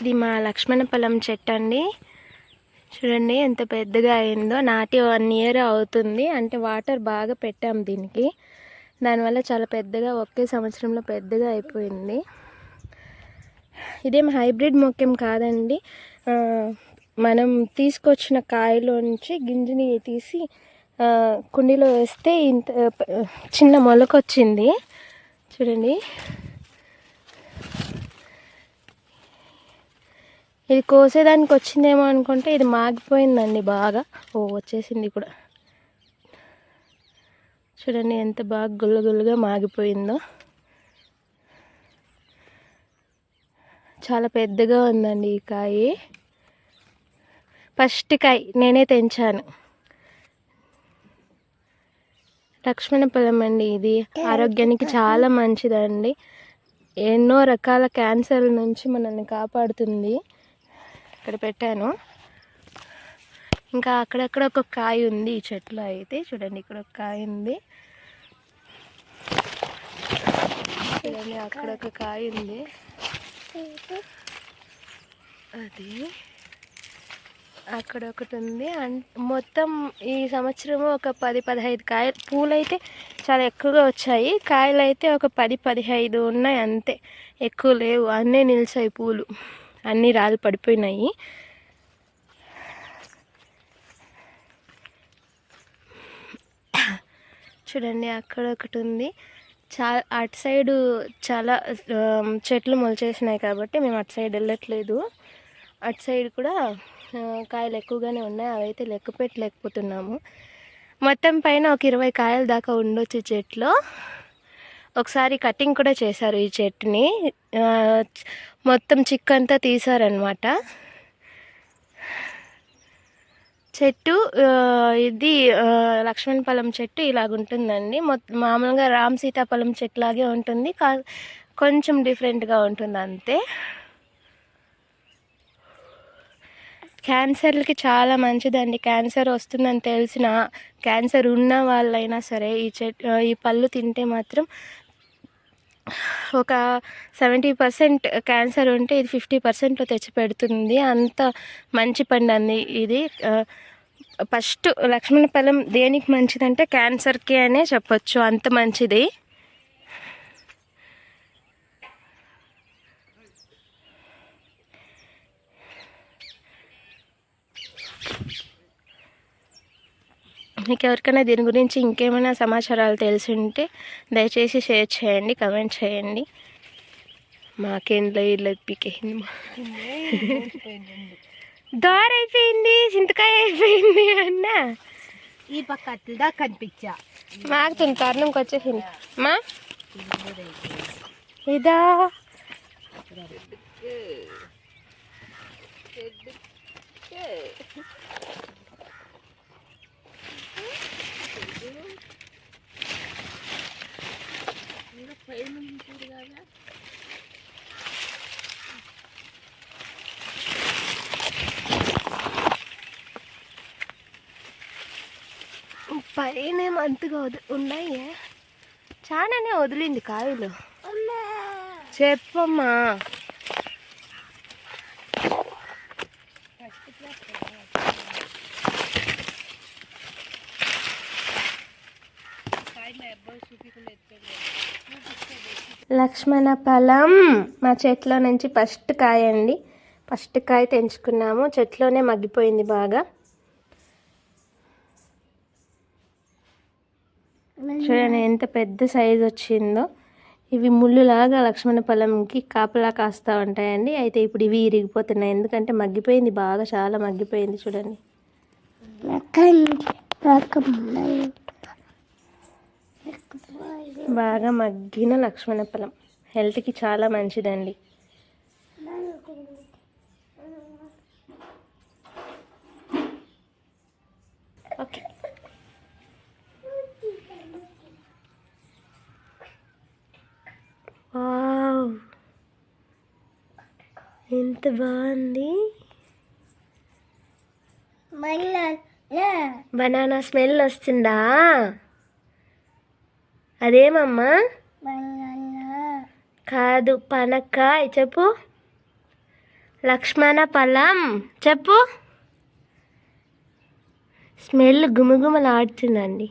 ఇది మా లక్ష్మణ ఫలం చెట్టు అండి. చూడండి ఎంత పెద్దగా అయిందో. నాటి 1 ఇయర్ అవుతుంది. అంటే వాటర్ బాగా పెట్టాం దీనికి, దానివల్ల చాలా పెద్దగా ఒకే సంవత్సరంలో పెద్దగా అయిపోయింది. ఇదేం హైబ్రిడ్ మొక్కేం కాదండి. మనం తీసుకొచ్చిన కాయలోంచి గింజని తీసి కుండీలో వేస్తే ఇంత చిన్న మొలకొచ్చింది. చూడండి, ఇది కోసేదానికి వచ్చిందేమో అనుకుంటే ఇది మాగిపోయిందండి బాగా. వచ్చేసింది కూడా. చూడండి ఎంత బాగా గుల్లగుల్లగా మాగిపోయిందో. చాలా పెద్దగా ఉందండి ఈ కాయ. ఫస్ట్ కాయ నేనే తెంచాను. లక్ష్మణ ఫలం అండి. ఇది ఆరోగ్యానికి చాలా మంచిదండి. ఎన్నో రకాల క్యాన్సర్ల నుంచి మనల్ని కాపాడుతుంది. ఇక్కడ పెట్టాను. ఇంకా అక్కడక్కడ ఒక కాయ ఉంది ఈ చెట్లో అయితే. చూడండి, ఇక్కడ ఒక కాయ ఉంది. చూడండి, అక్కడ ఒక కాయ ఉంది. అది అక్కడ ఒకటి ఉంది. మొత్తం ఈ సంవత్సరము ఒక 10-15 కాయలు. పూలు అయితే చాలా ఎక్కువగా వచ్చాయి. కాయలు అయితే ఒక 10-15 ఉన్నాయి అంతే, ఎక్కువ లేవు. అన్నీ నిలిచాయి పూలు, అన్నీ రాళ్ళు పడిపోయినాయి. చూడండి, అక్కడ ఒకటి ఉంది. అటు సైడు చాలా చెట్లు మొలిచేసినాయి కాబట్టి మేము అటు సైడ్ వెళ్ళట్లేదు. అటు సైడ్ కూడా కాయలు ఎక్కువగానే ఉన్నాయి. అవైతే లెక్క పెట్టలేకపోతున్నాము. మొత్తం పైన ఒక 20 కాయల దాకా ఉండొచ్చు చెట్లో. ఒకసారి కటింగ్ కూడా చేశారు ఈ చెట్టుని. మొత్తం చిక్కంతా తీసారనమాట. చెట్టు ఇది లక్ష్మణ ఫలం చెట్టు ఇలాగుంటుందండి. మామూలుగా రామ్ సీతాఫలం చెట్టు లాగే ఉంటుంది, కొంచెం డిఫరెంట్గా ఉంటుంది అంతే. క్యాన్సర్లకి చాలా మంచిదండి. క్యాన్సర్ వస్తుందని తెలిసిన, క్యాన్సర్ ఉన్న వాళ్ళైనా సరే ఈ పళ్ళు తింటే మాత్రం ఒక 70% క్యాన్సర్ ఉంటే ఇది 50%లో తెచ్చిపెడుతుంది. అంత మంచి పండు అండి ఇది. ఫస్ట్ లక్ష్మణ ఫలం దేనికి మంచిదంటే క్యాన్సర్కి అనే చెప్పొచ్చు, అంత మంచిది. మీకు ఎవరికైనా దీని గురించి ఇంకేమైనా సమాచారాలు తెలిసి ఉంటే దయచేసి షేర్ చేయండి, కమెంట్ చేయండి. మాకేంట్లో ఇల్లు పీకేసింది, దారి అయిపోయింది, చింతకాయ అయిపోయింది అన్న. ఈ పక్క అట్లా కనిపించా మాకు కారణంకి వచ్చేసింది మా ఇదా. పైన అంతగా ఉన్నాయి, చాలానే వదిలింది కాయలు. చెప్పమ్మా. లక్ష్మణ ఫలం మా చెట్లో నుంచి ఫస్ట్ కాయ అండి. ఫస్ట్ కాయ తెంచుకున్నాము, చెట్లోనే మగ్గిపోయింది బాగా. చూడండి ఎంత పెద్ద సైజు వచ్చిందో. ఇవి ముళ్ళులాగా లక్ష్మణ ఫలంకి కాపలా కాస్తూ ఉంటాయండి. అయితే ఇప్పుడు ఇవి ఇరిగిపోతున్నాయి, ఎందుకంటే మగ్గిపోయింది బాగా, చాలా మగ్గిపోయింది. చూడండి, బాగా మగ్గిన లక్ష్మణ ఫలం హెల్త్కి చాలా మంచిదండి. ఓకే, వావ్ ఎంత బాగుంది. బనానా స్మెల్ వస్తుందా? అదేమమ్మా? కాదు, పనక్కాయ. చెప్పు, లక్ష్మణ ఫలం చెప్పు. స్మెల్ గుమగుమలాడుతుందండి.